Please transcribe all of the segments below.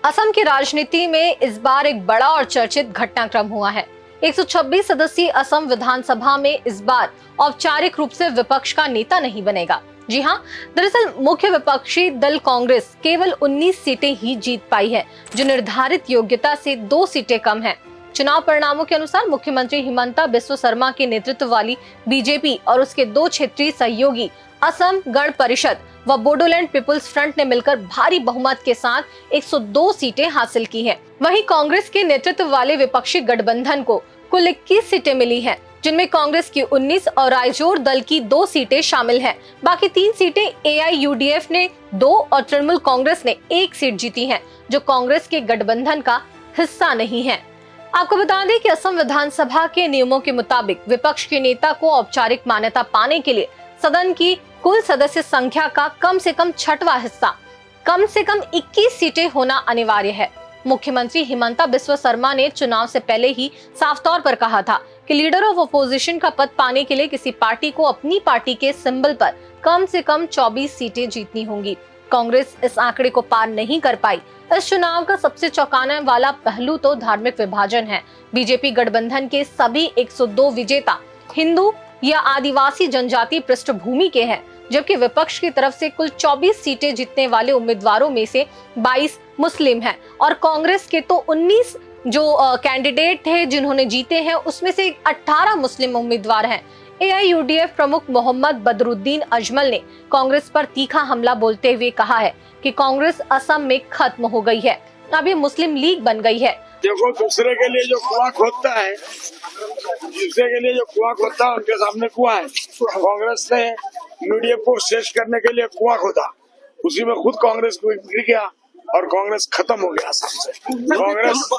असम की राजनीति में इस बार एक बड़ा और चर्चित घटनाक्रम हुआ है। 126 सदस्यीय असम विधानसभा में इस बार औपचारिक रूप से विपक्ष का नेता नहीं बनेगा। जी हाँ, दरअसल मुख्य विपक्षी दल कांग्रेस केवल 19 सीटें ही जीत पाई है, जो निर्धारित योग्यता से 2 सीटें कम है। चुनाव परिणामों के अनुसार मुख्यमंत्री हिमंता बिस्वा शर्मा के नेतृत्व वाली बीजेपी और उसके 2 क्षेत्रीय सहयोगी असम गण परिषद व बोडोलैंड पीपुल्स फ्रंट ने मिलकर भारी बहुमत के साथ 102 सीटें हासिल की हैं। वहीं कांग्रेस के नेतृत्व वाले विपक्षी गठबंधन को कुल 21 सीटें मिली हैं, जिनमें कांग्रेस की 19 और रायजोर दल की 2 सीटें शामिल हैं। बाकी 3 सीटें AIUDF ने 2 और तृणमूल कांग्रेस ने 1 सीट जीती है, जो कांग्रेस के गठबंधन का हिस्सा नहीं है। आपको बता दें कि असम विधानसभा के नियमों के मुताबिक विपक्ष के नेता को औपचारिक मान्यता पाने के लिए सदन की कुल सदस्य संख्या का कम से कम 6वां हिस्सा, कम से कम 21 सीटें होना अनिवार्य है। मुख्यमंत्री हिमंता बिस्वा शर्मा ने चुनाव से पहले ही साफ तौर पर कहा था कि लीडर ऑफ अपोजिशन का पद पाने के लिए किसी पार्टी को अपनी पार्टी के सिंबल पर कम से कम 24 सीटें जीतनी होंगी। कांग्रेस इस आंकड़े को पार नहीं कर पाई। इस चुनाव का सबसे चौंकाने वाला पहलू तो धार्मिक विभाजन है। बीजेपी गठबंधन के सभी 102 विजेता हिंदू या आदिवासी जनजाति पृष्ठभूमि के हैं, जबकि विपक्ष की तरफ से कुल 24 सीटें जीतने वाले उम्मीदवारों में से 22 मुस्लिम हैं और कांग्रेस के तो 19 जो कैंडिडेट थे जिन्होंने जीते हैं, उसमें से 18 मुस्लिम उम्मीदवार हैं। AIUDF प्रमुख मोहम्मद बदरुद्दीन अजमल ने कांग्रेस पर तीखा हमला बोलते हुए कहा है कि कांग्रेस असम में खत्म हो गई है, अब ये मुस्लिम लीग बन गई है। देखो, दूसरे के लिए जो कुआं खोदता है, उनके सामने कुआं है। कांग्रेस ने UDF को शेष करने के लिए कुआं खोदा, उसी में खुद कांग्रेस को गिर गया और कांग्रेस खत्म हो गया असम से। कांग्रेस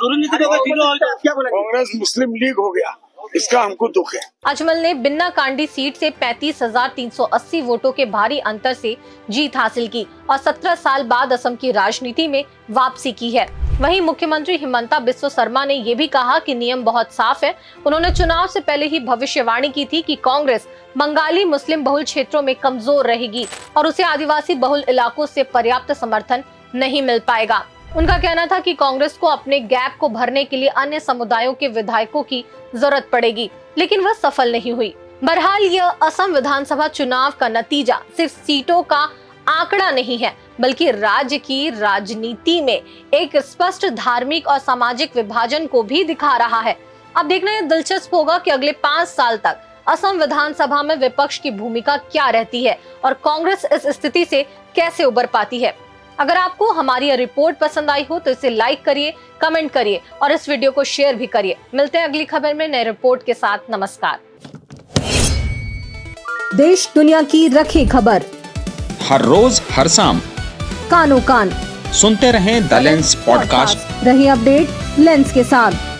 मुस्लिम लीग हो गया, इसका हमको दुख है। अजमल ने बिन्ना कांडी सीट से 35,380 वोटों के भारी अंतर से जीत हासिल की और 17 साल बाद असम की राजनीति में वापसी की है। वहीं मुख्यमंत्री हिमंता बिस्वा शर्मा ने ये भी कहा कि नियम बहुत साफ है। उन्होंने चुनाव से पहले ही भविष्यवाणी की थी कि कांग्रेस बंगाली मुस्लिम बहुल क्षेत्रों में कमजोर रहेगी और उसे आदिवासी बहुल इलाकों से पर्याप्त समर्थन नहीं मिल पाएगा। उनका कहना था कि कांग्रेस को अपने गैप को भरने के लिए अन्य समुदायों के विधायकों की जरूरत पड़ेगी, लेकिन वह सफल नहीं हुई। बहरहाल यह असम विधानसभा चुनाव का नतीजा सिर्फ सीटों का आंकड़ा नहीं है, बल्कि राज्य की राजनीति में एक स्पष्ट धार्मिक और सामाजिक विभाजन को भी दिखा रहा है। अब देखना यह दिलचस्प होगा कि अगले 5 साल तक असम विधानसभा में विपक्ष की भूमिका क्या रहती है और कांग्रेस इस स्थिति से कैसे उबर पाती है। अगर आपको हमारी यह रिपोर्ट पसंद आई हो तो इसे लाइक करिए, कमेंट करिए और इस वीडियो को शेयर भी करिए। मिलते हैं अगली खबर में नए रिपोर्ट के साथ। नमस्कार। देश दुनिया की रखी खबर हर रोज हर शाम कानो कान सुनते रहें द लेंस पॉडकास्ट। रही अपडेट लेंस के साथ।